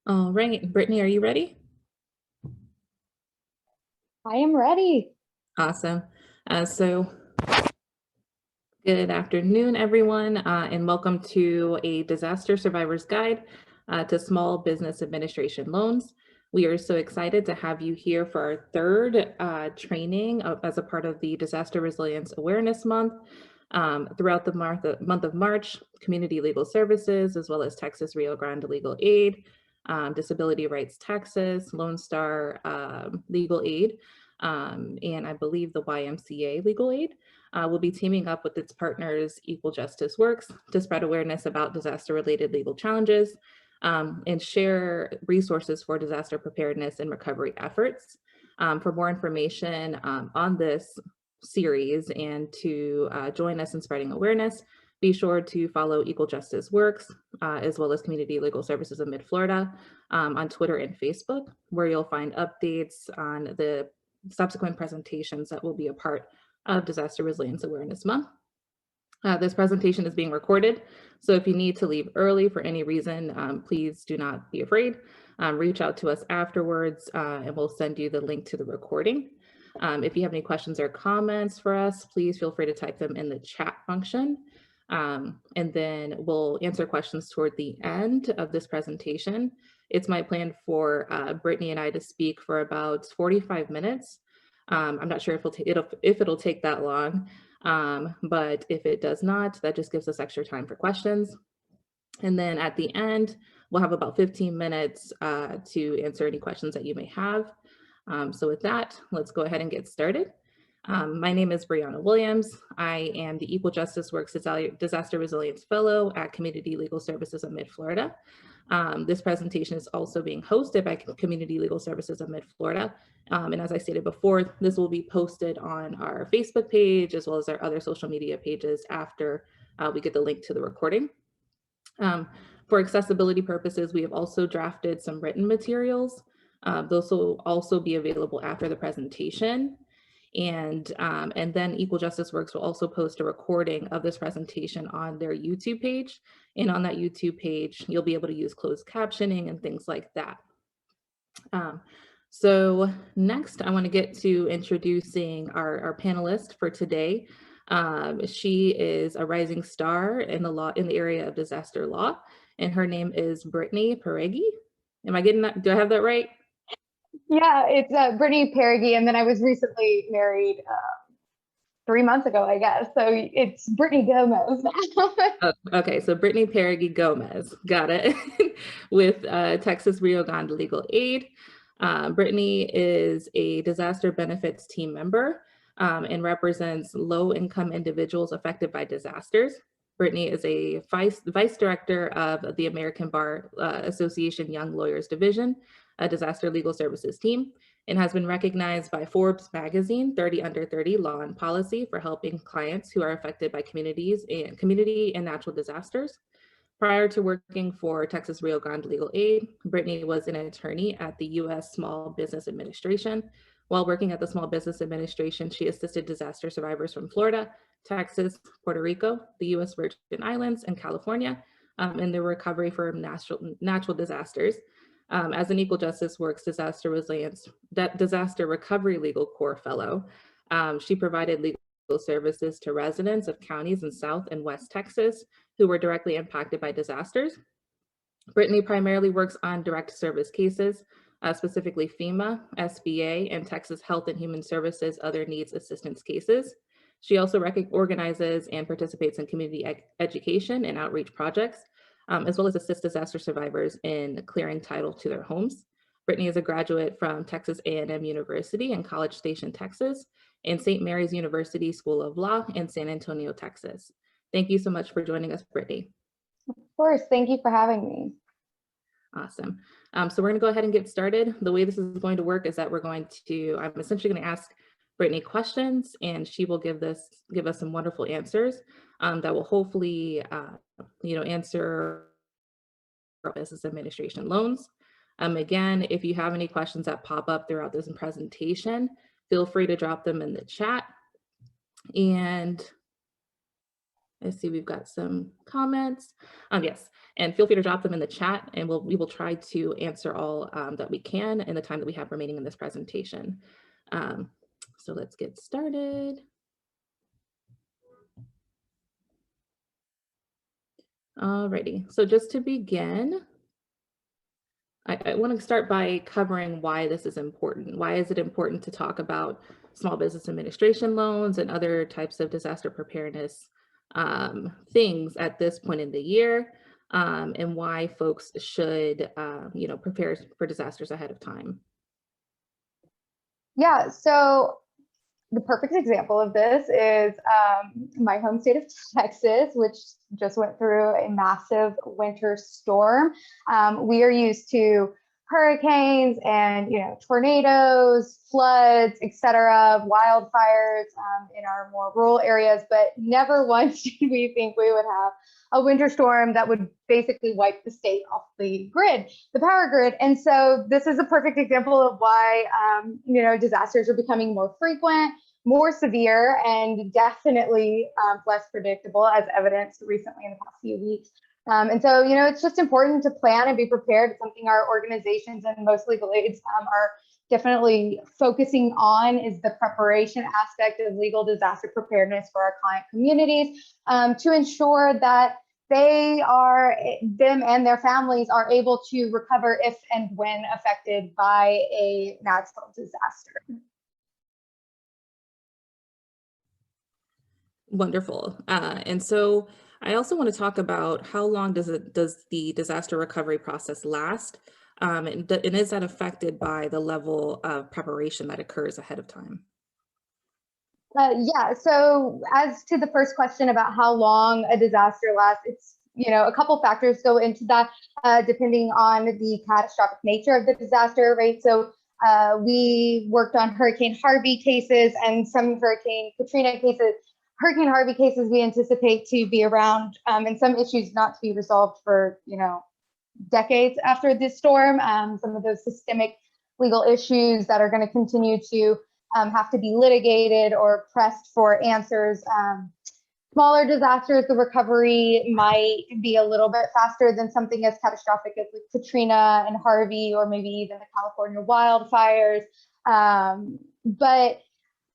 All right, Brittany, are you ready? I am ready. Awesome. So good afternoon, everyone, and welcome to a Disaster Survivor's Guide to Small Business Administration Loans. We are so excited to have you here for our third training as a part of the Disaster Resilience Awareness Month. Throughout the month of March, Community Legal Services, as well as Texas Rio Grande Legal Aid, Disability Rights Texas, Lone Star Legal Aid, and I believe the YMCA Legal Aid will be teaming up with its partners, Equal Justice Works, to spread awareness about disaster-related legal challenges and share resources for disaster preparedness and recovery efforts. For more information on this series and to join us in spreading awareness, be sure to follow Equal Justice Works, as well as Community Legal Services of Mid-Florida on Twitter and Facebook, where you'll find updates on the subsequent presentations that will be a part of Disaster Resilience Awareness Month. This presentation is being recorded, so if you need to leave early for any reason, please do not be afraid. Reach out to us afterwards and we'll send you the link to the recording. If you have any questions or comments for us, please feel free to type them in the chat function. And then we'll answer questions toward the end of this presentation. It's my plan for Brittany and I to speak for about 45 minutes. I'm not sure if it'll take that long, but if it does not, that just gives us extra time for questions. And then at the end, we'll have about 15 minutes to answer any questions that you may have. So with that, let's go ahead and get started. My name is Brianna Williams. I am the Equal Justice Works Disaster Resilience Fellow at Community Legal Services of Mid-Florida. This presentation is also being hosted by Community Legal Services of Mid-Florida. And as I stated before, this will be posted on our Facebook page as well as our other social media pages after we get the link to the recording. For accessibility purposes, we have also drafted some written materials. Those will also be available after the presentation. And then Equal Justice Works will also post a recording of this presentation on their YouTube page. And on that YouTube page, you'll be able to use closed captioning and things like that. So next, I want to get to introducing our panelist for today. She is a rising star in the area of disaster law, and her name is Brittany Pereggi. Am I getting that? Do I have that right? Yeah, it's Brittany Perigee, and then I was recently married 3 months ago, I guess. So it's Brittany Gomez now. Oh, okay, so Brittany Pereggi Gomez, got it, with Texas Rio Grande Legal Aid. Brittany is a disaster benefits team member and represents low-income individuals affected by disasters. Brittany is a vice director of the American Bar Association Young Lawyers Division, a disaster legal services team, and has been recognized by Forbes magazine 30 Under 30 Law and Policy for helping clients who are affected by community and natural disasters. Prior to working for Texas Rio Grande Legal Aid, Brittany was an attorney at the U.S. Small Business Administration. While working at the Small Business Administration, she assisted disaster survivors from Florida, Texas, Puerto Rico, the U.S. Virgin Islands, and California in their recovery from natural disasters. As an Equal Justice Works Disaster Recovery Legal Corps Fellow, she provided legal services to residents of counties in South and West Texas who were directly impacted by disasters. Brittany primarily works on direct service cases, specifically Fema, Sba, and Texas Health and Human Services Other Needs Assistance cases. She also organizes and participates in community education and outreach projects, as well as assists disaster survivors in clearing title to their homes. Brittany is a graduate from Texas A&M University in College Station, Texas, and St. Mary's University School of Law in San Antonio, Texas. Thank you so much for joining us, Brittany. Of course, thank you for having me. Awesome. So we're going to go ahead and get started. The way this is going to work is that I'm essentially going to ask Brittany questions, and she will give us some wonderful answers that will hopefully, answer business administration loans. Again, if you have any questions that pop up throughout this presentation, feel free to drop them in the chat. And I see we've got some comments. Yes, and feel free to drop them in the chat, and we will try to answer all that we can in the time that we have remaining in this presentation. Um, so let's get started. Alrighty, so just to begin, I want to start by covering why this is important. Why is it important to talk about small business administration loans and other types of disaster preparedness things at this point in the year, and why folks should, prepare for disasters ahead of time? Yeah, so the perfect example of this is my home state of Texas, which just went through a massive winter storm. We are used to hurricanes and tornadoes, floods, etc., wildfires in our more rural areas, but never once did we think we would have a winter storm that would basically wipe the state off the grid, the power grid. And so this is a perfect example of why disasters are becoming more frequent, more severe, and definitely less predictable, as evidenced recently in the past few weeks. And so, it's just important to plan and be prepared. It's something our organizations and most legal aids are definitely focusing on, is the preparation aspect of legal disaster preparedness for our client communities, to ensure that them and their families are able to recover if and when affected by a natural disaster. Wonderful. And so I also want to talk about how long does the disaster recovery process last? And is that affected by the level of preparation that occurs ahead of time? Yeah, so as to the first question about how long a disaster lasts, it's, a couple factors go into that, depending on the catastrophic nature of the disaster, right? So we worked on Hurricane Harvey cases and some Hurricane Katrina cases. Hurricane Harvey cases we anticipate to be around, and some issues not to be resolved for, decades after this storm. Some of those systemic legal issues that are going to continue to have to be litigated or pressed for answers. Smaller disasters, the recovery might be a little bit faster than something as catastrophic as like Katrina and Harvey, or maybe even the California wildfires. But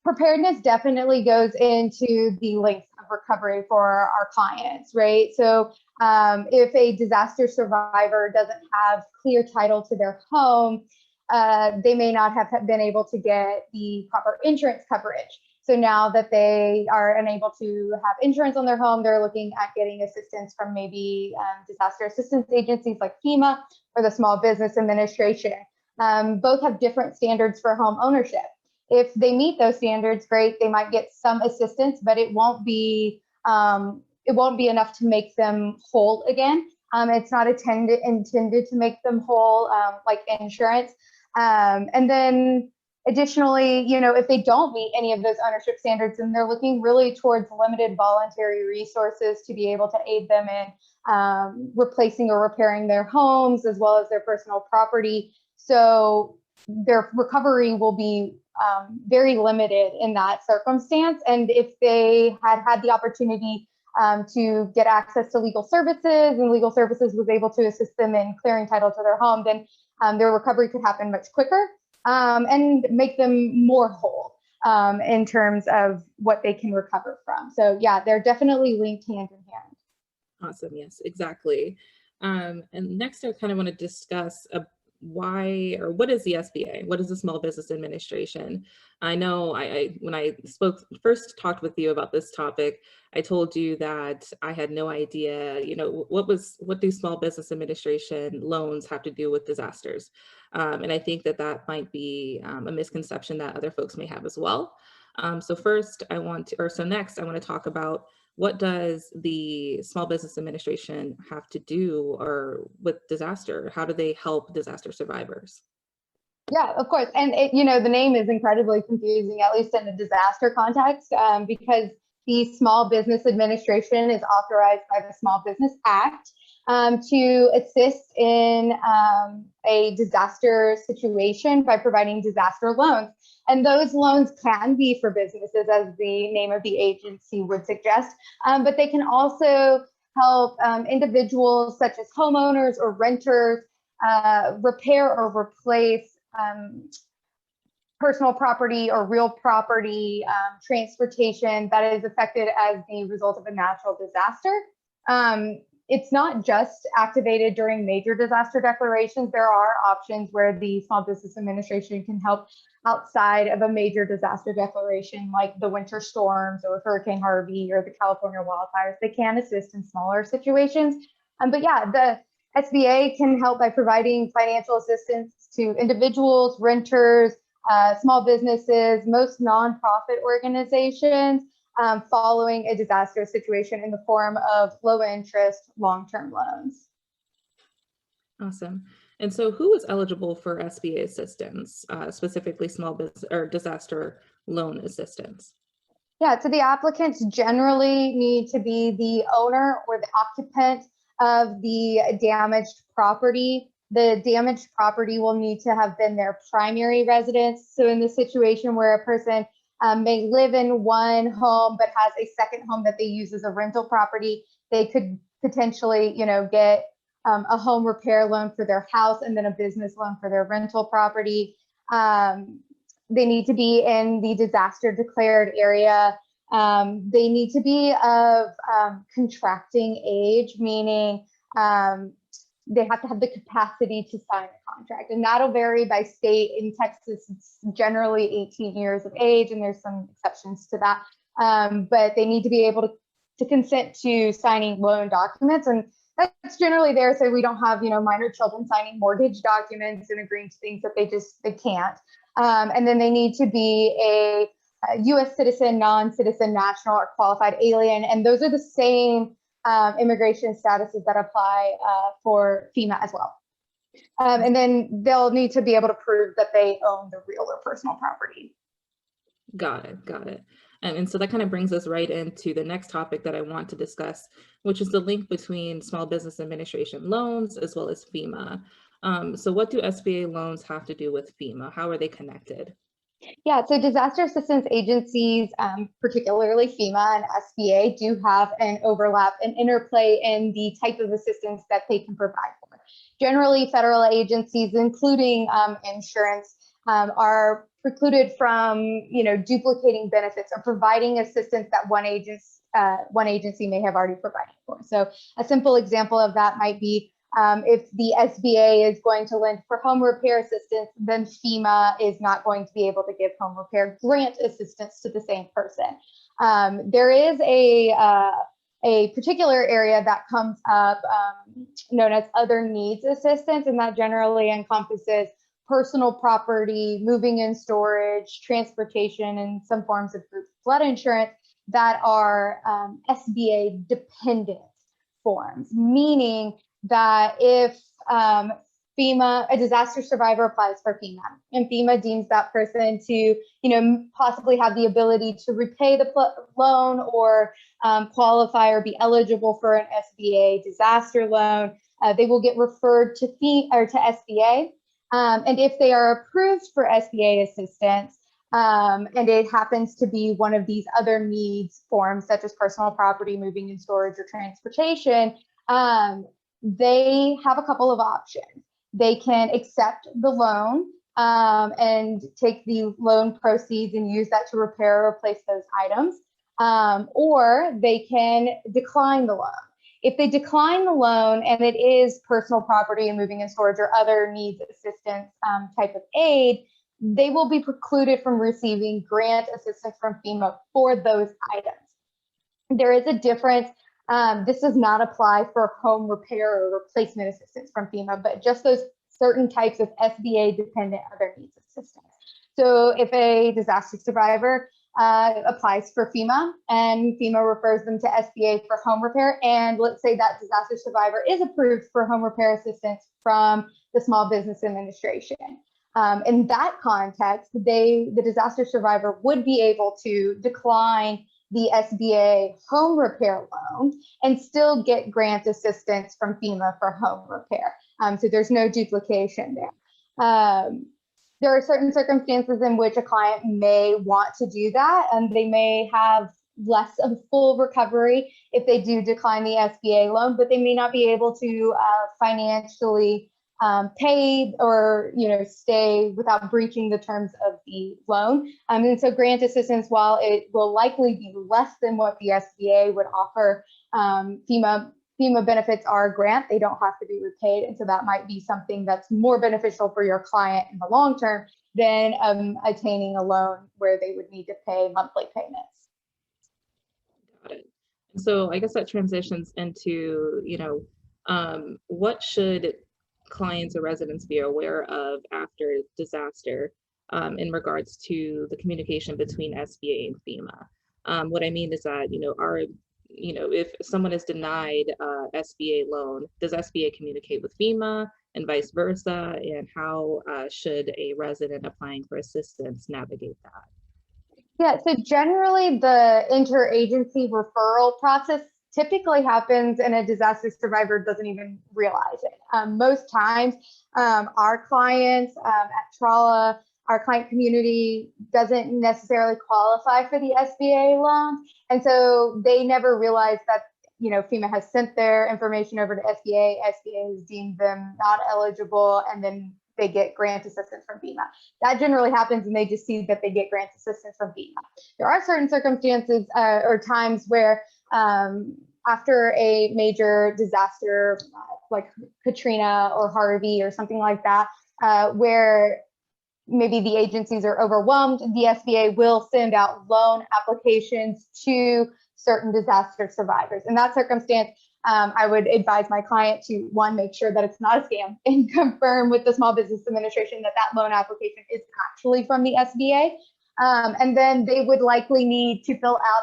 preparedness definitely goes into the length of recovery for our clients, right? So if a disaster survivor doesn't have clear title to their home, they may not have been able to get the proper insurance coverage. So now that they are unable to have insurance on their home, they're looking at getting assistance from maybe disaster assistance agencies like Fema or the Small Business Administration. Both have different standards for home ownership. If they meet those standards, great, they might get some assistance, but it won't be enough to make them whole again. It's not intended to make them whole like insurance. And then additionally, if they don't meet any of those ownership standards, then they're looking really towards limited voluntary resources to be able to aid them in replacing or repairing their homes as well as their personal property. So their recovery will be very limited in that circumstance. And if they had the opportunity to get access to legal services, and legal services was able to assist them in clearing title to their home, then their recovery could happen much quicker and make them more whole in terms of what they can recover from. So yeah, they're definitely linked hand in hand. Awesome. Yes, exactly. And next, I kind of want to discuss what is the SBA? What is the Small Business Administration? I know when I first talked with you about this topic, I told you that I had no idea, what do Small Business Administration loans have to do with disasters? And I think that might be a misconception that other folks may have as well. So next I want to talk about, what does the Small Business Administration have to do with disaster? How do they help disaster survivors? Yeah, of course. And the name is incredibly confusing, at least in a disaster context, because the Small Business Administration is authorized by the Small Business Act to assist in a disaster situation by providing disaster loans. And those loans can be for businesses, as the name of the agency would suggest, but they can also help individuals such as homeowners or renters repair or replace personal property or real property, transportation that is affected as the result of a natural disaster. It's not just activated during major disaster declarations. There are options where the Small Business Administration can help outside of a major disaster declaration, like the winter storms or Hurricane Harvey or the California wildfires. They can assist in smaller situations. But yeah, the SBA can help by providing financial assistance to individuals, renters, small businesses, most nonprofit organizations following a disaster situation in the form of low interest, long-term loans. Awesome. And so who is eligible for SBA assistance, specifically small business or disaster loan assistance? Yeah, so the applicants generally need to be the owner or the occupant of the damaged property. The damaged property will need to have been their primary residence. So in the situation where a person may live in one home but has a second home that they use as a rental property, they could potentially, get a home repair loan for their house and then a business loan for their rental property. They need to be in the disaster declared area. They need to be of contracting age, meaning they have to have the capacity to sign a contract, and that'll vary by state. In Texas, it's generally 18 years of age, and there's some exceptions to that. But they need to be able to consent to signing loan documents, and that's generally there so we don't have minor children signing mortgage documents and agreeing to things that they can't. And then they need to be a U.S. citizen, non-citizen, national, or qualified alien, and those are the same immigration statuses that apply for FEMA as well. And then they'll need to be able to prove that they own the real or personal property. Got it. And so that kind of brings us right into the next topic that I want to discuss, which is the link between Small Business Administration loans as well as FEMA. So what do SBA loans have to do with FEMA? How are they connected? Yeah, so disaster assistance agencies, particularly FEMA and SBA, do have an overlap and interplay in the type of assistance that they can provide for. Generally, federal agencies, including insurance, are precluded from duplicating benefits or providing assistance that one agency may have already provided for. So a simple example of that might be if the SBA is going to lend for home repair assistance, then FEMA is not going to be able to give home repair grant assistance to the same person. There is a particular area that comes up known as other needs assistance, and that generally encompasses personal property, moving and storage, transportation, and some forms of group flood insurance that are SBA dependent forms, meaning that if a disaster survivor applies for FEMA and FEMA deems that person to, possibly have the ability to repay the loan or qualify or be eligible for an SBA disaster loan, they will get referred to SBA. And if they are approved for SBA assistance, and it happens to be one of these other needs forms, such as personal property, moving and storage, or transportation, they have a couple of options. They can accept the loan and take the loan proceeds and use that to repair or replace those items, or they can decline the loan. If they decline the loan and it is personal property and moving and storage or other needs assistance type of aid, they will be precluded from receiving grant assistance from FEMA for those items. There is a difference. This does not apply for home repair or replacement assistance from FEMA, but just those certain types of SBA dependent other needs assistance. So if a disaster survivor applies for FEMA and FEMA refers them to SBA for home repair, and let's say that disaster survivor is approved for home repair assistance from the Small Business Administration. In that context, the disaster survivor would be able to decline the SBA home repair loan and still get grant assistance from FEMA for home repair. So there's no duplication there. there are certain circumstances in which a client may want to do that, and they may have less of full recovery if they do decline the SBA loan, but they may not be able to financially pay or stay without breaching the terms of the loan. And so grant assistance, while it will likely be less than what the SBA would offer, FEMA benefits are a grant. They don't have to be repaid. And so that might be something that's more beneficial for your client in the long term than attaining a loan where they would need to pay monthly payments. Got it. So I guess that transitions into, what should clients or residents be aware of after disaster in regards to the communication between SBA and FEMA? What I mean is that, if someone is denied SBA loan, does SBA communicate with FEMA and vice versa? And how should a resident applying for assistance navigate that? Yeah, so generally the interagency referral process typically happens and a disaster survivor doesn't even realize it. Most times, our clients at Trala, our client community doesn't necessarily qualify for the SBA loan. And so they never realize that, FEMA has sent their information over to SBA. SBA has deemed them not eligible, and then they get grant assistance from FEMA. That generally happens, and they just see that they get grant assistance from FEMA. There are certain circumstances or times where after a major disaster like Katrina or Harvey or something like that, where maybe the agencies are overwhelmed, the SBA will send out loan applications to certain disaster survivors. In that circumstance, I would advise my client to, one, make sure that it's not a scam and confirm with the Small Business Administration that that loan application is actually from the SBA. And then they would likely need to fill out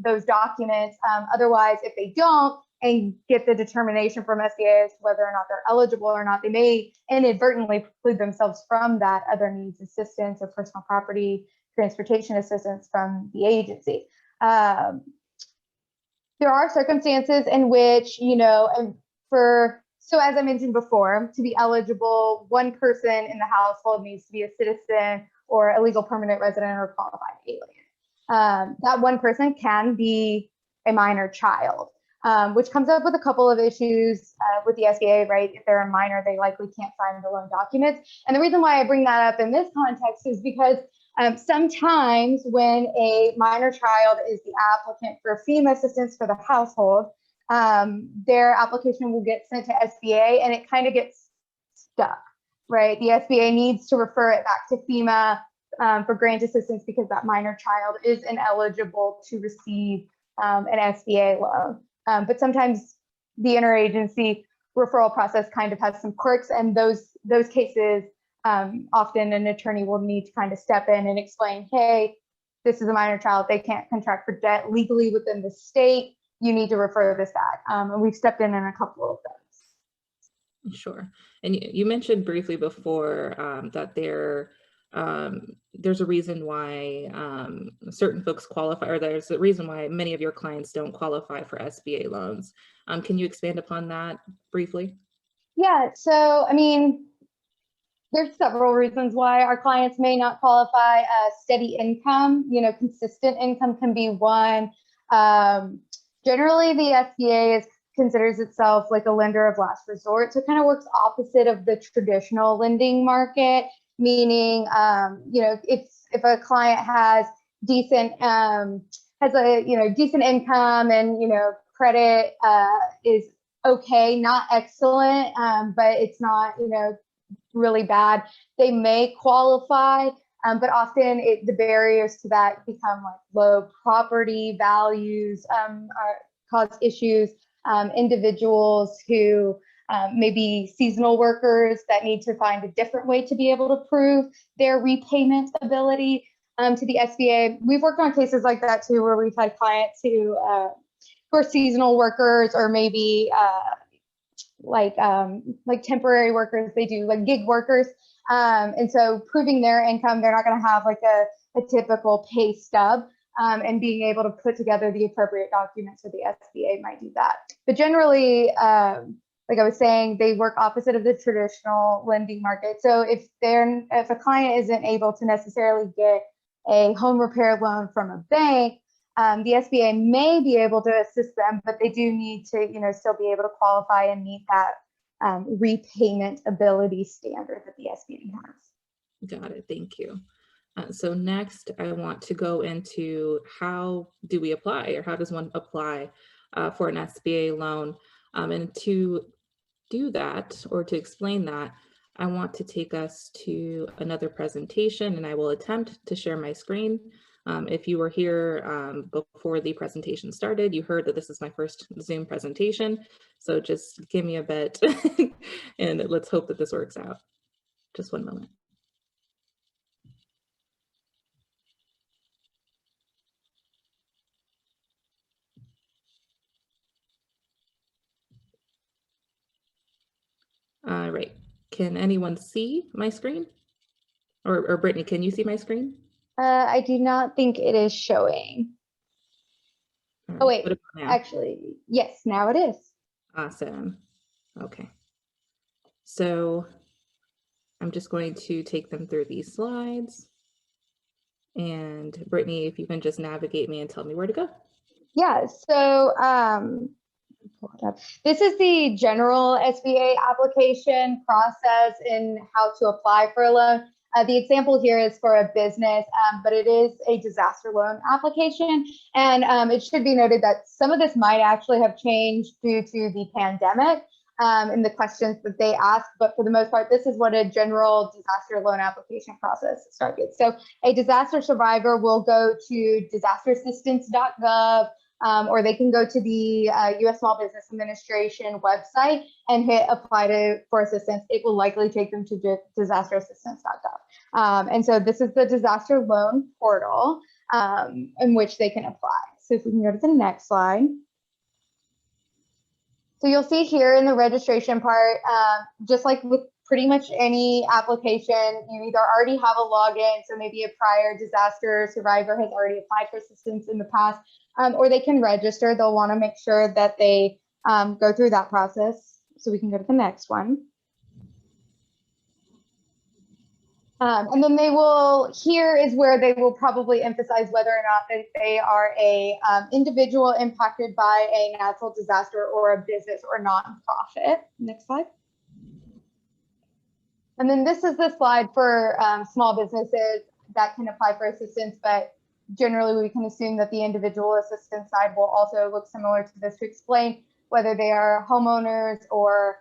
those documents. Otherwise, if they don't and get the determination from SBA as to whether or not they're eligible or not, they may inadvertently preclude themselves from that other needs assistance or personal property transportation assistance from the agency. There are circumstances in which, so as I mentioned before, to be eligible, one person in the household needs to be a citizen or a legal permanent resident or qualified alien. That one person can be a minor child, which comes up with a couple of issues with the SBA, right? If they're a minor, they likely can't sign the loan documents. And the reason why I bring that up in this context is because sometimes when a minor child is the applicant for FEMA assistance for the household, their application will get sent to SBA and it kind of gets stuck, right? The SBA needs to refer it back to FEMA for grant assistance because that minor child is ineligible to receive an SBA loan. But sometimes the interagency referral process kind of has some quirks, and those cases, often an attorney will need to kind of step in and explain, hey, this is a minor child, they can't contract for debt legally within the state, you need to refer this back. And we've stepped in a couple of those. Sure. And you mentioned briefly before that there's a reason why certain folks qualify, or there's a reason why many of your clients don't qualify for SBA loans. Can you expand upon that briefly? Yeah, so I mean, there's several reasons why our clients may not qualify. Steady income, consistent income can be one. Generally, the SBA considers itself like a lender of last resort, so it kind of works opposite of the traditional lending market. Meaning, if a client has decent decent income and credit is okay, not excellent, but it's not really bad, they may qualify. But often the barriers to that become like low property values, cause issues. Individuals who maybe seasonal workers that need to find a different way to be able to prove their repayment ability to the SBA. We've worked on cases like that too, where we've had clients who are seasonal workers or maybe like temporary workers. They do like gig workers. And so proving their income, they're not going to have like a typical pay stub. And being able to put together the appropriate documents for the SBA might do that. But generally, like I was saying, they work opposite of the traditional lending market. So if a client isn't able to necessarily get a home repair loan from a bank, the SBA may be able to assist them, but they do need to, still be able to qualify and meet that repayment ability standard that the SBA has. Got it. Thank you. So next, I want to go into how do we apply, or how does one apply for an SBA loan? And to do that, or to explain that, I want to take us to another presentation, and I will attempt to share my screen. If you were here before the presentation started, you heard that this is my first Zoom presentation. So just give me a bit and let's hope that this works out. Just one moment. All right, can anyone see my screen? Or Brittany, can you see my screen? I do not think it is showing. Right. Oh, wait, actually, yes, now it is. Awesome. Okay. So I'm just going to take them through these slides. And Brittany, if you can just navigate me and tell me where to go. Yeah, so pull it up. This is the general SBA application process in how to apply for a loan. The example here is for a business, but it is a disaster loan application. And it should be noted that some of this might actually have changed due to the pandemic and the questions that they ask. But for the most part, this is what a general disaster loan application process starts. So a disaster survivor will go to disasterassistance.gov. Or they can go to the U.S. Small Business Administration website and hit apply for assistance. It will likely take them to disasterassistance.gov. And so this is the disaster loan portal in which they can apply. So if we can go to the next slide. So you'll see here in the registration part, just like with pretty much any application, you either already have a login, so maybe a prior disaster survivor has already applied for assistance in the past, or they can register. They'll want to make sure that they go through that process. So we can go to the next one. And then they will, here is where they will probably emphasize whether or not that they are a individual impacted by a natural disaster or a business or nonprofit. Next slide. And then this is the slide for small businesses that can apply for assistance, but generally we can assume that the individual assistance side will also look similar to this to explain whether they are homeowners or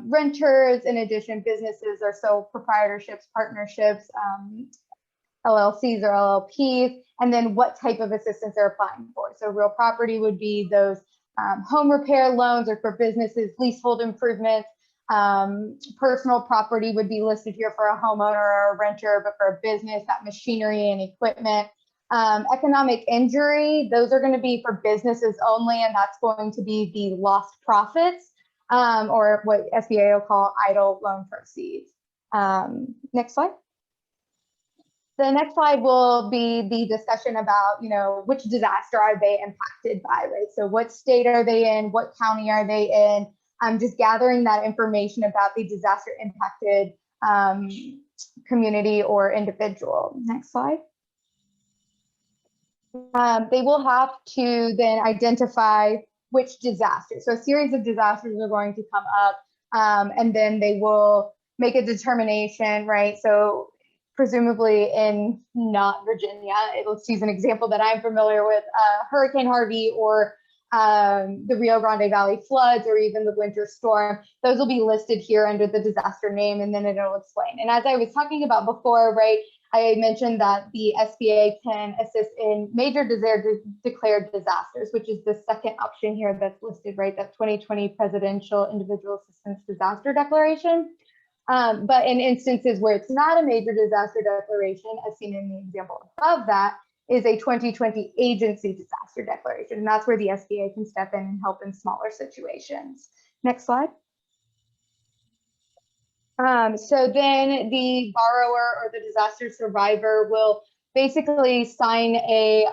renters. In addition, businesses are sole proprietorships, partnerships, LLCs or LLPs, and then what type of assistance they're applying for. So real property would be those home repair loans, or for businesses, leasehold improvements. Personal property would be listed here for a homeowner or a renter, but for a business, that machinery and equipment. Economic injury, those are going to be for businesses only, and that's going to be the lost profits, or what SBA will call idle loan proceeds. Next slide. The next slide will be the discussion about, which disaster are they impacted by, right? So what state are they in? What county are they in? Just gathering that information about the disaster impacted community or individual. Next slide. They will have to then identify which disaster. So a series of disasters are going to come up, and then they will make a determination, right? So presumably in not Virginia, let's use an example that I'm familiar with, Hurricane Harvey or the Rio Grande Valley floods, or even the winter storm. Those will be listed here under the disaster name, and then it'll explain. And as I was talking about before, right, I mentioned that the SBA can assist in major declared disasters, which is the second option here that's listed, right? That 2020 Presidential Individual Assistance Disaster Declaration. But in instances where it's not a major disaster declaration, as seen in the example above that, is a 2020 agency disaster declaration. And that's where the SBA can step in and help in smaller situations. Next slide. So then the borrower or the disaster survivor will basically sign a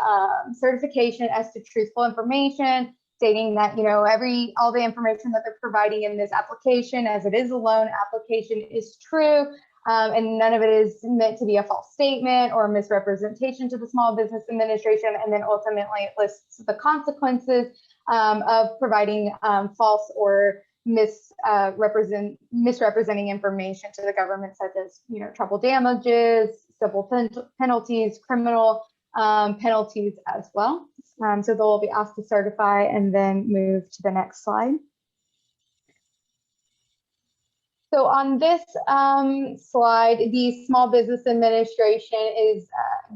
certification as to truthful information. stating that, all the information that they're providing in this application, as it is a loan application, is true. And none of it is meant to be a false statement or misrepresentation to the Small Business Administration. And then ultimately it lists the consequences of providing false or misrepresenting information to the government, such as, trouble damages, civil penalties, criminal penalties as well. So they'll be asked to certify and then move to the next slide. So on this slide, the Small Business Administration is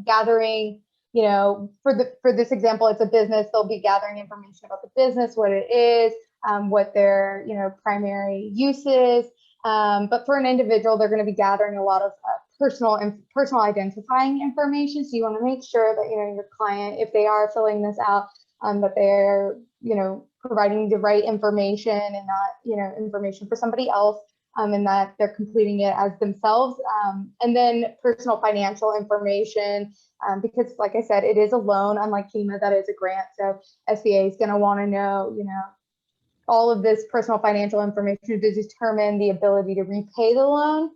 gathering, for this example, it's a business. They'll be gathering information about the business, what it is, what their primary use is. But for an individual, they're going to be gathering a lot of personal identifying information. So you want to make sure that your client, if they are filling this out, that they're providing the right information and not information for somebody else. And that they're completing it as themselves. And then personal financial information, because like I said, it is a loan, unlike Fema, that is a grant. So SBA is going to want to know, all of this personal financial information to determine the ability to repay the loan.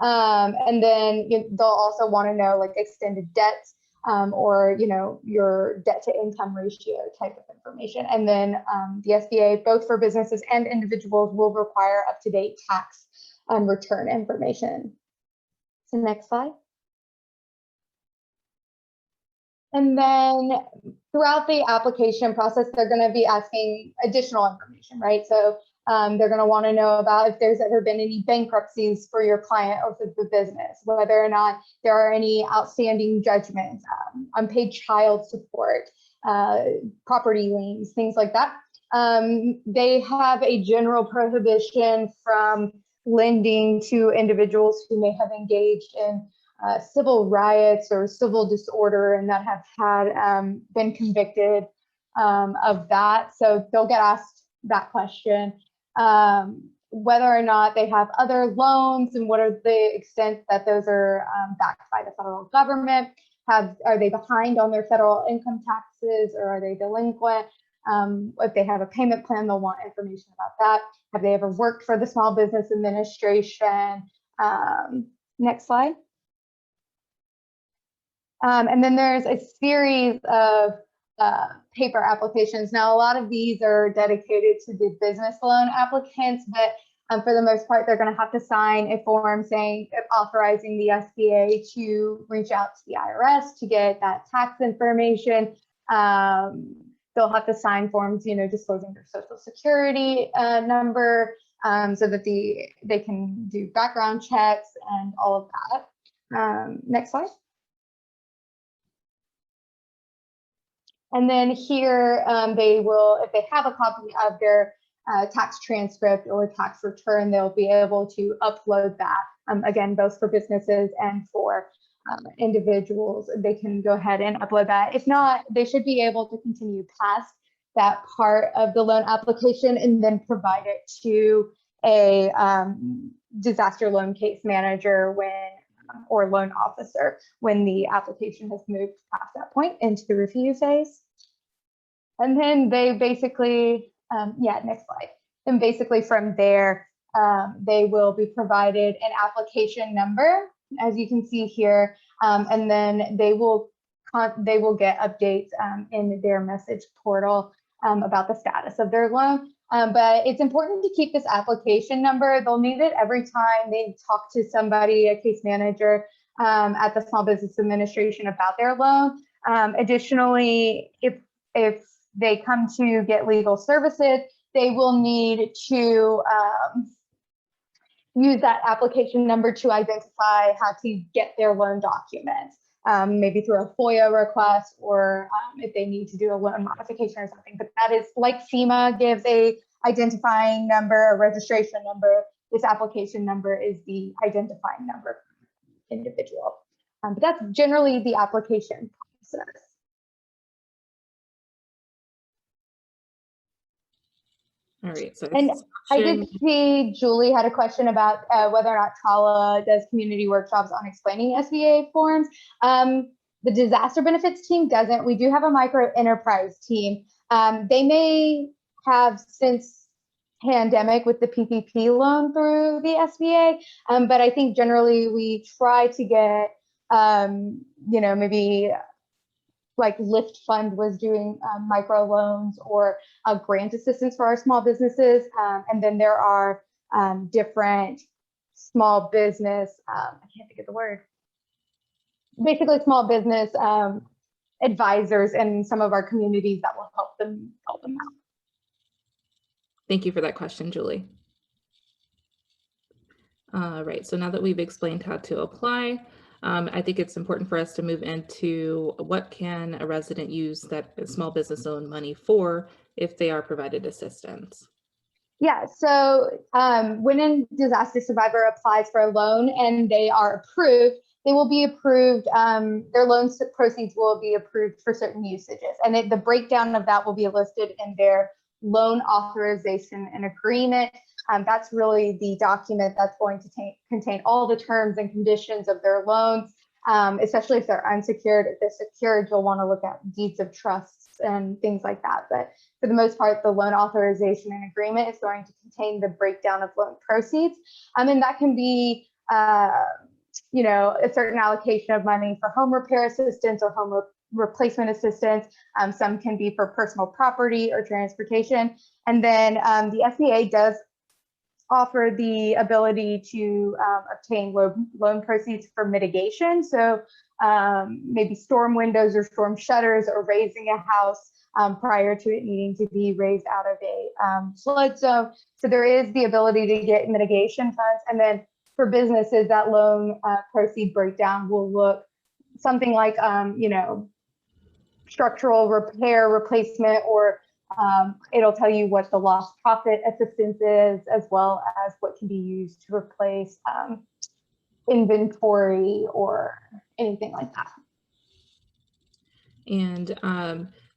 And then they'll also want to know like extended debts, or your debt to income ratio type of information. And then the SBA, both for businesses and individuals, will require up-to-date tax return information. So next slide. And then throughout the application process, they're going to be asking additional information, right? So they're going to want to know about if there's ever been any bankruptcies for your client or for the business, whether or not there are any outstanding judgments, unpaid child support, property liens, things like that. They have a general prohibition from lending to individuals who may have engaged in civil riots or civil disorder and that have had been convicted of that. So they'll get asked that question. Whether or not they have other loans and what are the extent that those are backed by the federal government. Are they behind on their federal income taxes, or are they delinquent? If they have a payment plan, they'll want information about that. Have they ever worked for the Small Business Administration? Next slide. And then there's a series of paper applications. Now, a lot of these are dedicated to the business loan applicants, but for the most part, they're going to have to sign a form saying, authorizing the SBA to reach out to the IRS to get that tax information. They'll have to sign forms, disclosing their social security number, so that they can do background checks and all of that. Next slide. And then here they will, if they have a copy of their tax transcript or tax return, they'll be able to upload that. Again, both for businesses and for individuals, they can go ahead and upload that. If not, they should be able to continue past that part of the loan application and then provide it to a disaster loan case manager or loan officer when the application has moved past that point into the review phase. And then they basically, next slide. And basically from there, they will be provided an application number, as you can see here, and then they will get updates in their message portal about the status of their loan. But it's important to keep this application number. They'll need it every time they talk to somebody, a case manager at the Small Business Administration about their loan. Additionally, if they come to get legal services, they will need to use that application number to identify how to get their loan documents, maybe through a FOIA request, or if they need to do a loan modification or something. But that is, like FEMA gives a identifying number, a registration number, this application number is the identifying number for the individual. But that's generally the application process. All right. So and I did see Julie had a question about whether or not TRALA does community workshops on explaining SBA forms. The disaster benefits team doesn't. We do have a micro enterprise team They may have since pandemic with the PPP loan through the SBA, but I think generally we try to get, maybe like Lyft Fund was doing micro loans or grant assistance for our small businesses. And then there are different small business, I can't think of the word, basically small business advisors in some of our communities that will help them out. Thank you for that question, Julie. Right, so now that we've explained how to apply, I think it's important for us to move into what can a resident use that small business loan money for if they are provided assistance. Yeah, so when a disaster survivor applies for a loan and they are approved, they will be approved, their loan proceeds will be approved for certain usages. And the breakdown of that will be listed in their loan authorization and agreement. That's really the document that's going to contain all the terms and conditions of their loans, especially if they're unsecured. If they're secured, you'll want to look at deeds of trusts and things like that. But for the most part, the loan authorization and agreement is going to contain the breakdown of loan proceeds. And that can be, a certain allocation of money for home repair assistance or home replacement assistance. Some can be for personal property or transportation. And then the SBA does offer the ability to obtain loan proceeds for mitigation. So maybe storm windows or storm shutters or raising a house prior to it needing to be raised out of a flood zone. So there is the ability to get mitigation funds. And then for businesses, that loan proceed breakdown will look something like, structural repair, replacement, or it'll tell you what the lost profit assistance is, as well as what can be used to replace inventory or anything like that. And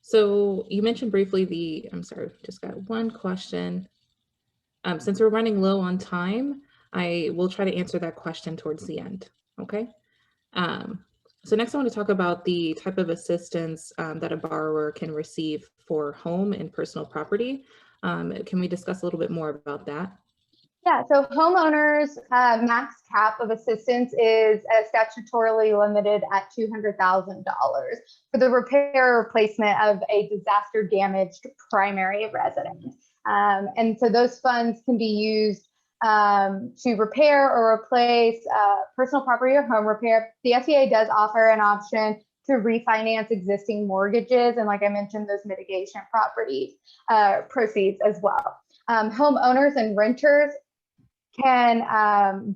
so you mentioned briefly I'm sorry, just got one question. Since we're running low on time, I will try to answer that question towards the end, okay? So next I want to talk about the type of assistance that a borrower can receive for home and personal property. Can we discuss a little bit more about that? Yeah, so homeowners' max cap of assistance is statutorily limited at $200,000 for the repair or replacement of a disaster damaged primary residence. And so those funds can be used to repair or replace personal property or home repair. The SBA does offer an option to refinance existing mortgages, and like I mentioned, those mitigation properties proceeds as well. Homeowners and renters can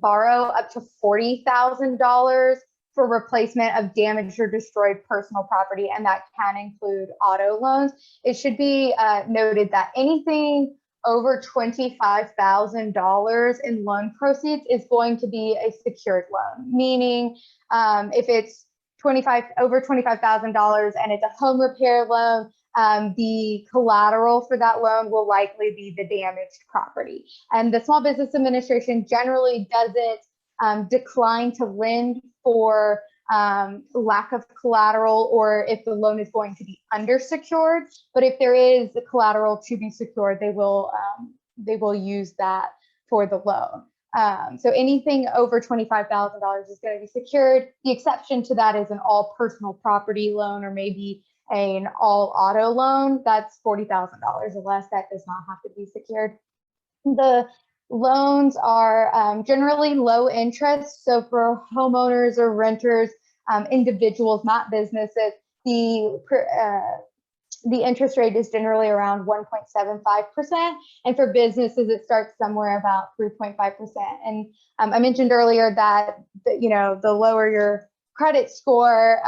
borrow up to $40,000 for replacement of damaged or destroyed personal property, and that can include auto loans. It should be noted that anything over $25,000 in loan proceeds is going to be a secured loan, meaning if it's over $25,000 and it's a home repair loan, the collateral for that loan will likely be the damaged property. And the Small Business Administration generally doesn't decline to lend for lack of collateral or if the loan is going to be undersecured. But if there is the collateral to be secured, they will use that for the loan. So anything over $25,000 is going to be secured. The exception to that is an all personal property loan or maybe an all auto loan. That's $40,000 or less. That does not have to be secured. The loans are generally low interest. So for homeowners or renters, individuals, not businesses, the interest rate is generally around 1.75%. And for businesses, it starts somewhere about 3.5%. And I mentioned earlier that, the lower your credit score,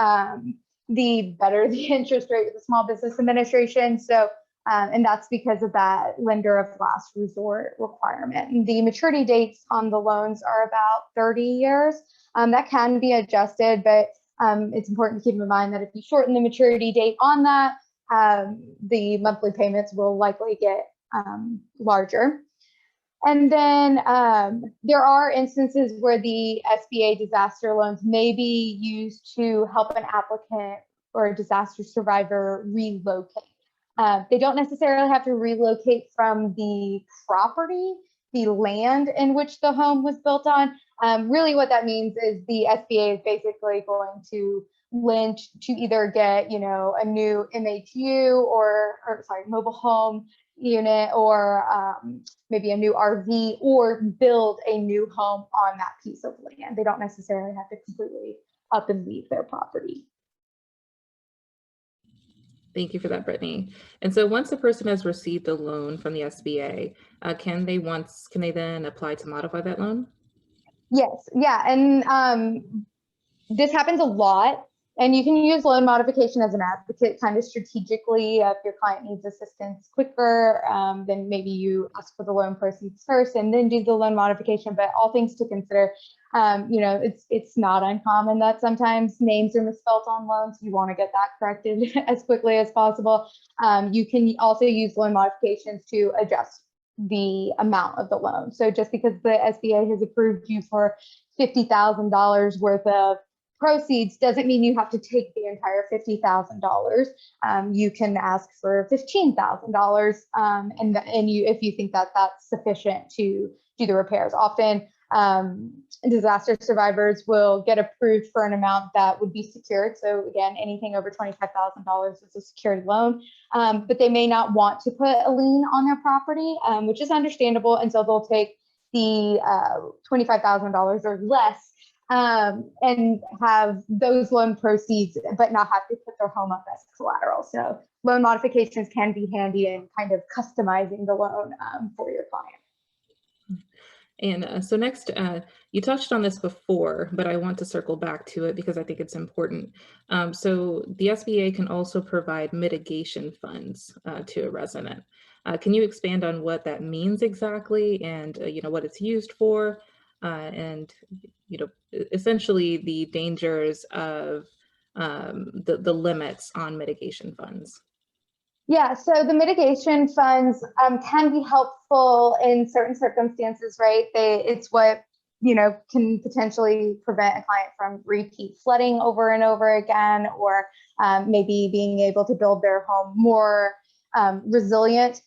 the better the interest rate with the Small Business Administration. So, and that's because of that lender of last resort requirement. And the maturity dates on the loans are about 30 years. That can be adjusted, but it's important to keep in mind that if you shorten the maturity date on that, the monthly payments will likely get larger. And then there are instances where the SBA disaster loans may be used to help an applicant or a disaster survivor relocate. They don't necessarily have to relocate from the property, the land in which the home was built on. Really what that means is the SBA is basically going to lend to either get, a new MHU or sorry, mobile home unit, or maybe a new RV, or build a new home on that piece of land. They don't necessarily have to completely up and leave their property. Thank you for that, Brittany. And so once a person has received a loan from the SBA, can they then apply to modify that loan? Yes, yeah, and this happens a lot. And you can use loan modification as an advocate kind of strategically. If your client needs assistance quicker, then maybe you ask for the loan proceeds first and then do the loan modification. But all things to consider, it's not uncommon that sometimes names are misspelled on loans. You want to get that corrected as quickly as possible. You can also use loan modifications to adjust the amount of the loan. So just because the SBA has approved you for $50,000 worth of proceeds doesn't mean you have to take the entire $50,000. You can ask for $15,000, and if you think that that's sufficient to do the repairs. Often, disaster survivors will get approved for an amount that would be secured. So again, anything over $25,000 is a secured loan, but they may not want to put a lien on their property, which is understandable, and so they'll take the $25,000 or less, and have those loan proceeds, but not have to put their home up as collateral. So loan modifications can be handy in kind of customizing the loan for your client. And so next, you touched on this before, but I want to circle back to it because I think it's important. So the SBA can also provide mitigation funds to a resident. Can you expand on what that means exactly, and what it's used for, and essentially the dangers of the limits on mitigation funds? Yeah, so the mitigation funds can be helpful in certain circumstances, right? It's what can potentially prevent a client from repeat flooding over and over again, or maybe being able to build their home more resilient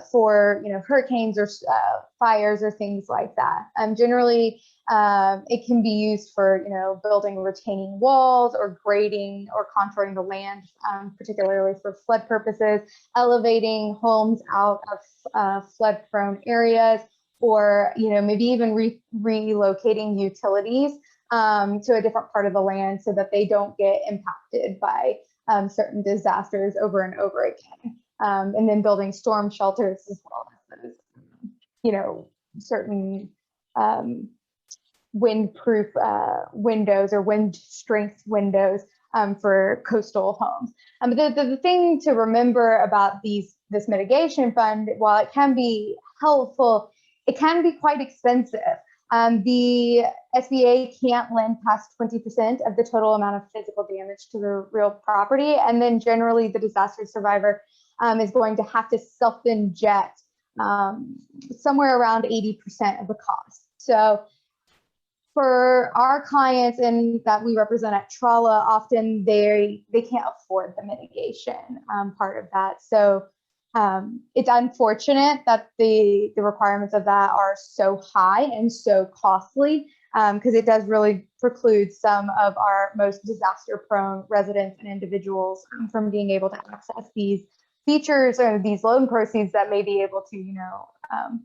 for hurricanes or fires or things like that. Generally, it can be used for building retaining walls, or grading or contouring the land, particularly for flood purposes, elevating homes out of flood-prone areas, or maybe even relocating utilities to a different part of the land so that they don't get impacted by certain disasters over and over again. And then building storm shelters as well as those, certain windproof windows or wind strength windows for coastal homes. But the thing to remember about this mitigation fund, while it can be helpful, it can be quite expensive. The SBA can't lend past 20% of the total amount of physical damage to the real property. And then generally the disaster survivor is going to have to self-inject somewhere around 80% of the cost. So for our clients and that we represent at Trala, often they can't afford the mitigation part of that. So it's unfortunate that the requirements of that are so high and so costly, because it does really preclude some of our most disaster-prone residents and individuals from being able to access these features or these loan proceeds that may be able to,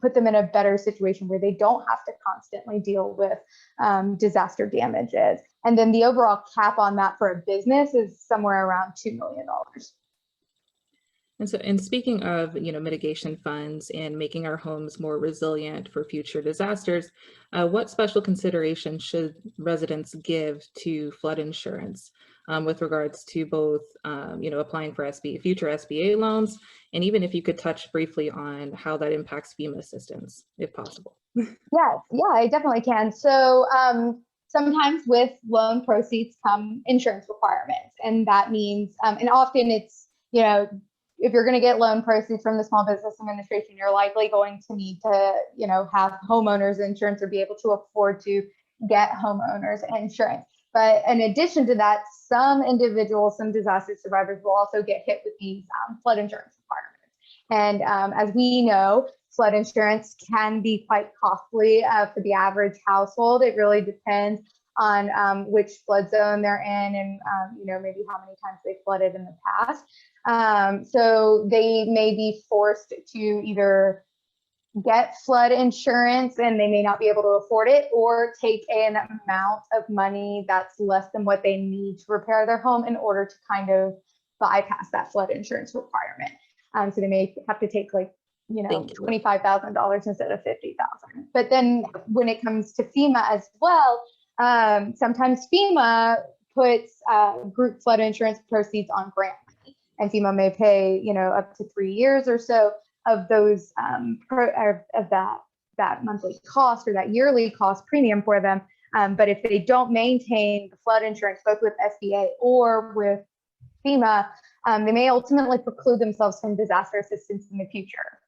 put them in a better situation where they don't have to constantly deal with disaster damages. And then the overall cap on that for a business is somewhere around $2 million. And speaking of, mitigation funds and making our homes more resilient for future disasters, what special consideration should residents give to flood insurance with regards to both, applying for future SBA loans, and even if you could touch briefly on how that impacts Fema assistance, if possible? Yeah, I definitely can. So sometimes with loan proceeds come insurance requirements, and that means, and often it's, if you're going to get loan proceeds from the Small Business Administration, you're likely going to need to, have homeowners insurance or be able to afford to get homeowners insurance. But in addition to that, some individuals, some disaster survivors will also get hit with these flood insurance requirements. And as we know, flood insurance can be quite costly for the average household. It really depends on which flood zone they're in and maybe how many times they flooded in the past. So they may be forced to either get flood insurance and they may not be able to afford it, or take an amount of money that's less than what they need to repair their home in order to kind of bypass that flood insurance requirement. So they may have to take $25,000 instead of $50,000. But then when it comes to FEMA as well, sometimes FEMA puts group flood insurance proceeds on grant money, and FEMA may pay up to 3 years or so of those of that monthly cost or that yearly cost premium for them. But if they don't maintain the flood insurance, both with SBA or with FEMA, they may ultimately preclude themselves from disaster assistance in the future.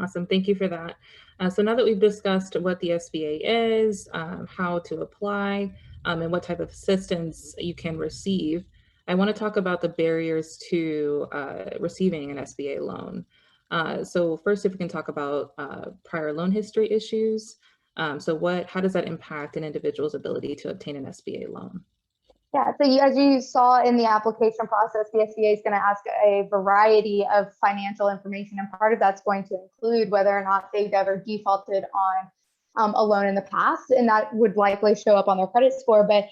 Awesome, thank you for that. So now that we've discussed what the SBA is, how to apply, and what type of assistance you can receive, I want to talk about the barriers to receiving an SBA loan. So first, if we can talk about prior loan history issues. So how does that impact an individual's ability to obtain an SBA loan? Yeah, so as you saw in the application process, the SBA is going to ask a variety of financial information, and part of that's going to include whether or not they've ever defaulted on a loan in the past, and that would likely show up on their credit score. But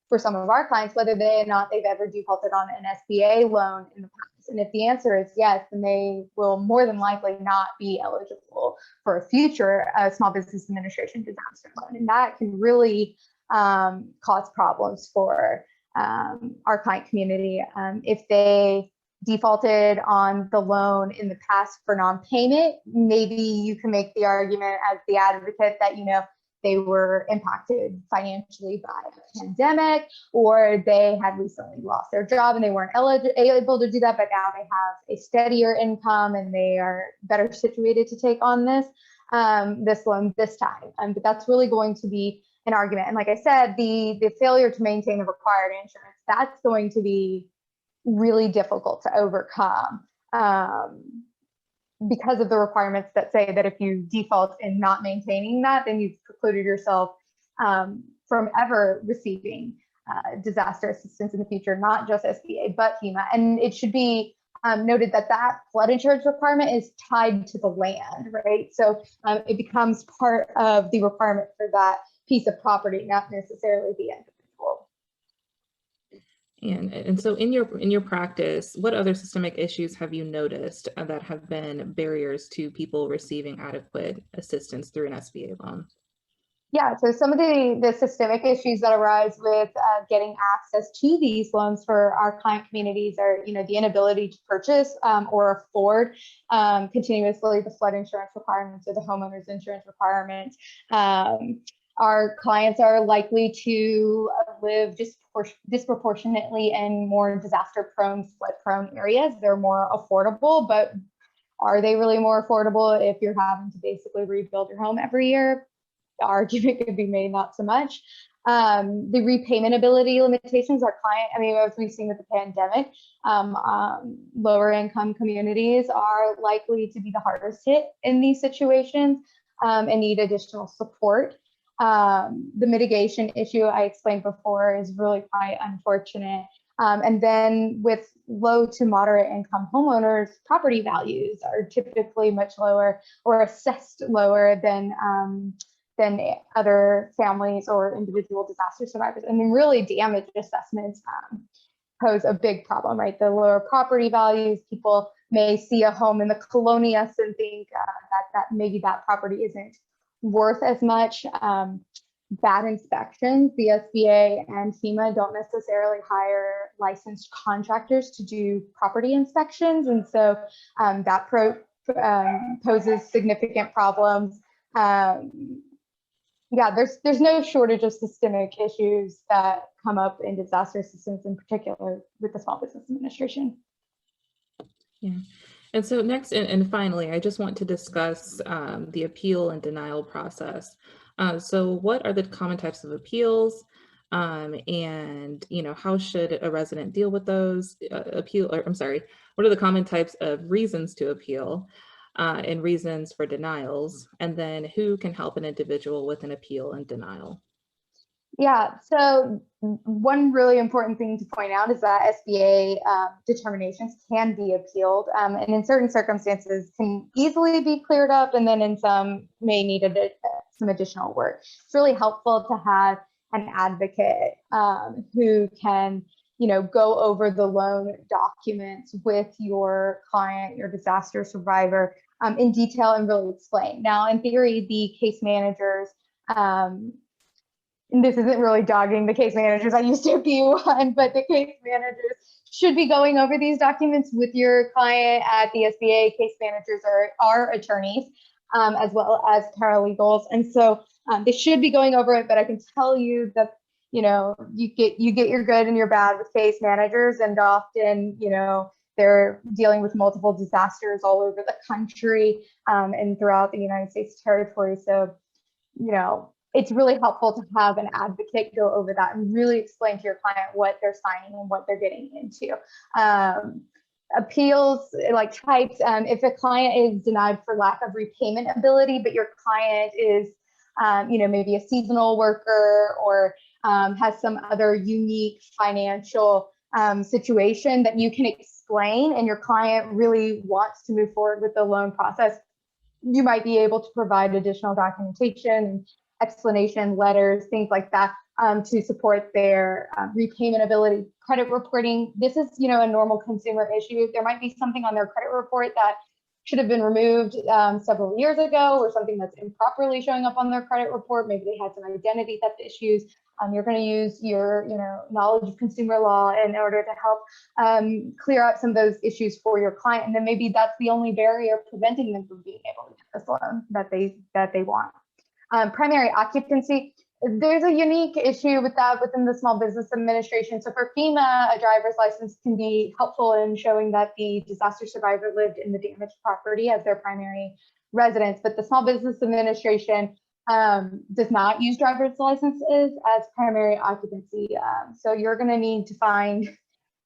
for some of our clients, whether or not they've ever defaulted on an SBA loan in the past. And if the answer is yes, then they will more than likely not be eligible for a future Small Business Administration disaster loan. And that can really cause problems for our client community. If they defaulted on the loan in the past for non-payment, maybe you can make the argument as the advocate that, they were impacted financially by a pandemic, or they had recently lost their job and they weren't able to do that, but now they have a steadier income and they are better situated to take on this loan this time. But that's really going to be an argument. And like I said, the failure to maintain the required insurance, that's going to be really difficult to overcome because of the requirements that say that if you default in not maintaining that, then you've precluded yourself from ever receiving disaster assistance in the future, not just SBA, but FEMA. And it should be noted that that flood insurance requirement is tied to the land, right? So it becomes part of the requirement for that piece of property, not necessarily the individual. And so in your practice, what other systemic issues have you noticed that have been barriers to people receiving adequate assistance through an SBA loan? Yeah, so some of the systemic issues that arise with getting access to these loans for our client communities are, the inability to purchase or afford continuously the flood insurance requirements or the homeowner's insurance requirements. Our clients are likely to live disproportionately in more disaster-prone, flood-prone areas. They're more affordable, but are they really more affordable if you're having to basically rebuild your home every year? The argument could be made not so much. The repayment ability limitations, our client, as we've seen with the pandemic, lower income communities are likely to be the hardest hit in these situations and need additional support. The mitigation issue I explained before is really quite unfortunate. And then with low to moderate income homeowners, property values are typically much lower or assessed lower than other families or individual disaster survivors. And then really damage assessments pose a big problem, right? The lower property values, people may see a home in the colonias and think that maybe that property isn't worth as much. Bad inspections, the SBA and FEMA don't necessarily hire licensed contractors to do property inspections, and so that poses significant problems. Yeah, there's no shortage of systemic issues that come up in disaster assistance, in particular with the Small Business Administration. Yeah. And so next and finally, I just want to discuss the appeal and denial process. So what are the common types of appeals? And how should a resident deal with those what are the common types of reasons to appeal and reasons for denials? And then who can help an individual with an appeal and denial? Yeah, so one really important thing to point out is that SBA determinations can be appealed, and in certain circumstances can easily be cleared up, and then in some may need some additional work. It's really helpful to have an advocate who can, go over the loan documents with your client, your disaster survivor, in detail and really explain. Now, in theory, the case managers, and this isn't really dogging the case managers, I used to be one, but the case managers should be going over these documents with your client at the SBA. Case managers are attorneys, as well as paralegals. And so they should be going over it, but I can tell you that, you get your good and your bad with case managers, and often, they're dealing with multiple disasters all over the country and throughout the United States territory. So, it's really helpful to have an advocate go over that and really explain to your client what they're signing and what they're getting into. Appeals, like types, if a client is denied for lack of repayment ability, but your client is, maybe a seasonal worker or has some other unique financial situation that you can explain, and your client really wants to move forward with the loan process, you might be able to provide additional documentation, explanation letters, things like that, to support their repayment ability. Credit reporting, this is, a normal consumer issue. There might be something on their credit report that should have been removed several years ago, or something that's improperly showing up on their credit report. Maybe they had some identity theft issues. You're going to use your, knowledge of consumer law in order to help clear up some of those issues for your client. And then maybe that's the only barrier preventing them from being able to get this loan that they want. Primary occupancy, there's a unique issue with that within the Small Business Administration. So for FEMA, a driver's license can be helpful in showing that the disaster survivor lived in the damaged property as their primary residence, but the Small Business Administration does not use driver's licenses as primary occupancy. So you're going to need to find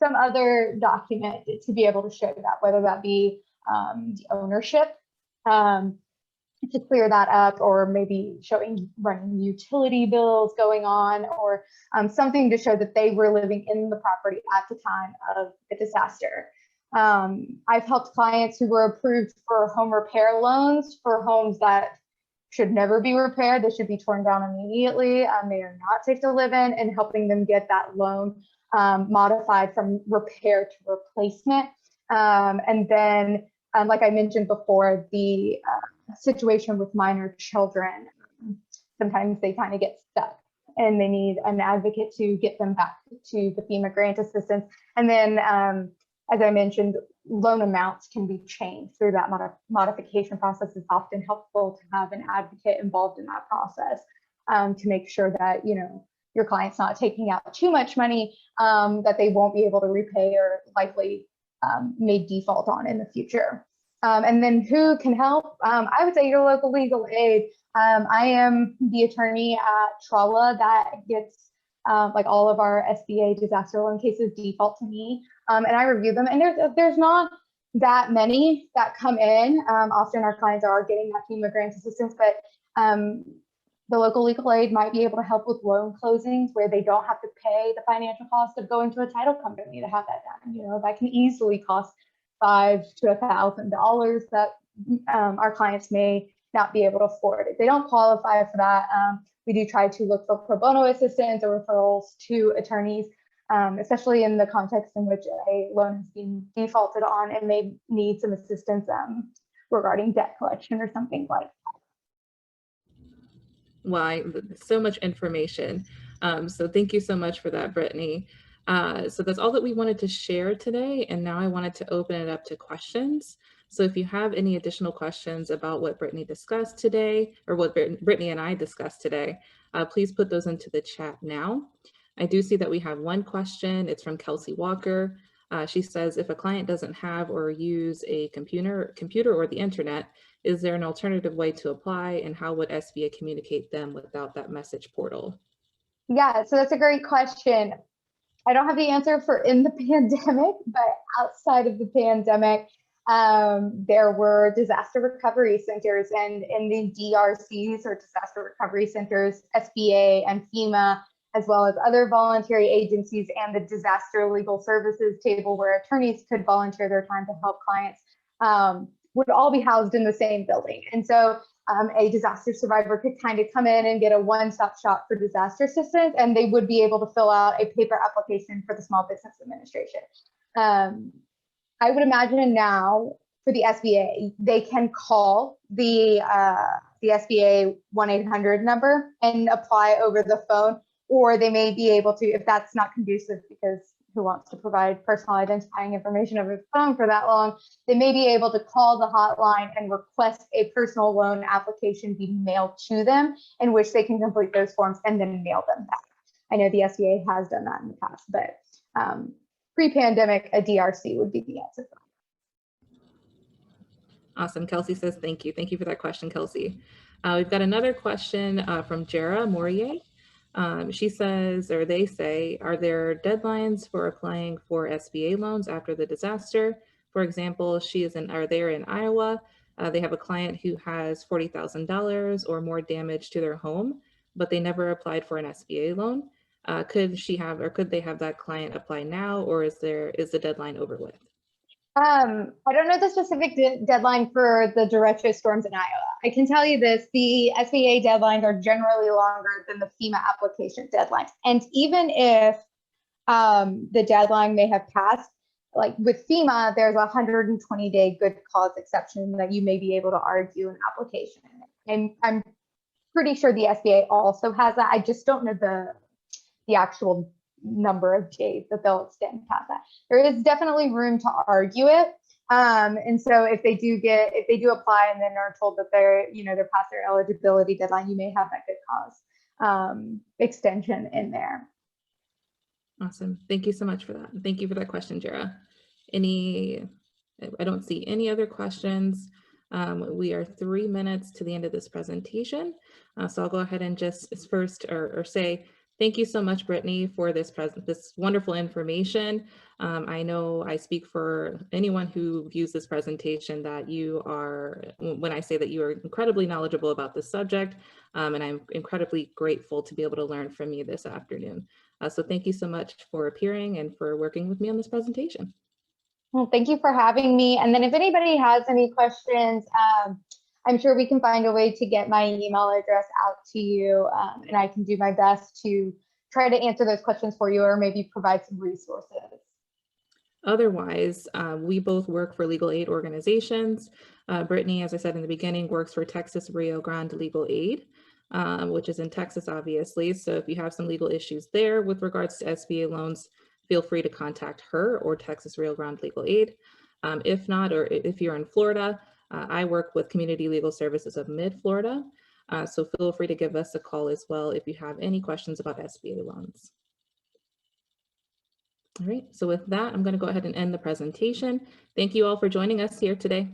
some other document to be able to show that, whether that be the ownership, to clear that up, or maybe showing running utility bills going on, or something to show that they were living in the property at the time of the disaster. I've helped clients who were approved for home repair loans for homes that should never be repaired. They should be torn down immediately. They are not safe to live in, and helping them get that loan modified from repair to replacement. And then, like I mentioned before, the situation with minor children, sometimes they kind of get stuck and they need an advocate to get them back to the FEMA grant assistance. And then, as I mentioned, loan amounts can be changed through that modification process. It's often helpful to have an advocate involved in that process to make sure that, your client's not taking out too much money that they won't be able to repay or likely may default on in the future. And then who can help? I would say your local legal aid. I am the attorney at TRALA that gets like all of our SBA disaster loan cases default to me, and I review them. And there's not that many that come in. Often our clients are getting that FEMA grant assistance, but the local legal aid might be able to help with loan closings where they don't have to pay the financial cost of going to a title company to have that done. That can easily cost $500 to $1,000 that our clients may not be able to afford. If they don't qualify for that, we do try to look for pro bono assistance or referrals to attorneys, especially in the context in which a loan has been defaulted on and may need some assistance regarding debt collection or something like that. Why, so much information. So thank you so much for that, Brittany. So that's all that we wanted to share today. And now I wanted to open it up to questions. So if you have any additional questions about what Brittany discussed today, or what Brittany and I discussed today, please put those into the chat now. I do see that we have one question. It's from Kelsey Walker. She says, if a client doesn't have or use a computer or the internet, Is there an alternative way to apply, and how would Sba communicate them without that message portal? Yeah, so that's a great question. I don't have the answer for in the pandemic, but outside of the pandemic, there were disaster recovery centers, and in the DRCs, or disaster recovery centers, SBA and Fema, as well as other voluntary agencies, and the disaster legal services table, where attorneys could volunteer their time to help clients, would all be housed in the same building. And so a disaster survivor could kind of come in and get a one-stop shop for disaster assistance, and they would be able to fill out a paper application for the Small Business Administration. I would imagine now for the SBA, they can call the SBA 1-800 number and apply over the phone, or they may be able to, if that's not conducive, because who wants to provide personal identifying information over the phone for that long, they may be able to call the hotline and request a personal loan application be mailed to them, in which they can complete those forms and then mail them back. I know the SBA has done that in the past, but pre-pandemic, a DRC would be the answer. Awesome. Kelsey says, thank you. Thank you for that question, Kelsey. We've got another question from Jara Morier. She says, or they say, are there deadlines for applying for SBA loans after the disaster? For example, they're in Iowa. They have a client who has $40,000 or more damage to their home, but they never applied for an SBA loan. Could they have that client apply now, or is the deadline over with? I don't know the specific deadline for the derecho storms in Iowa. I can tell you this, the SBA deadlines are generally longer than the FEMA application deadlines. And even if the deadline may have passed, like with FEMA, there's a 120-day good cause exception that you may be able to argue an application. And I'm pretty sure the SBA also has that. I just don't know the actual number of days that they'll extend past that. There is definitely room to argue it. And so if they do apply and then are told that they're past their eligibility deadline, you may have that good cause extension in there. Awesome. Thank you so much for that. Thank you for that question, Jara. I don't see any other questions. We are 3 minutes to the end of this presentation. So I'll go ahead and just first say, thank you so much, Brittany, for this wonderful information. I know I speak for anyone who views this presentation that you are, when I say that you are incredibly knowledgeable about this subject, and I'm incredibly grateful to be able to learn from you this afternoon. So thank you so much for appearing and for working with me on this presentation. Well, thank you for having me. And then if anybody has any questions, I'm sure we can find a way to get my email address out to you, and I can do my best to try to answer those questions for you, or maybe provide some resources. Otherwise, we both work for legal aid organizations. Brittany, as I said in the beginning, works for Texas Rio Grande Legal Aid, which is in Texas, obviously. So if you have some legal issues there with regards to SBA loans, feel free to contact her or Texas Rio Grande Legal Aid. If not, or if you're in Florida, I work with Community Legal Services of Mid-Florida. So feel free to give us a call as well if you have any questions about SBA loans. All right, so with that, I'm going to go ahead and end the presentation. Thank you all for joining us here today.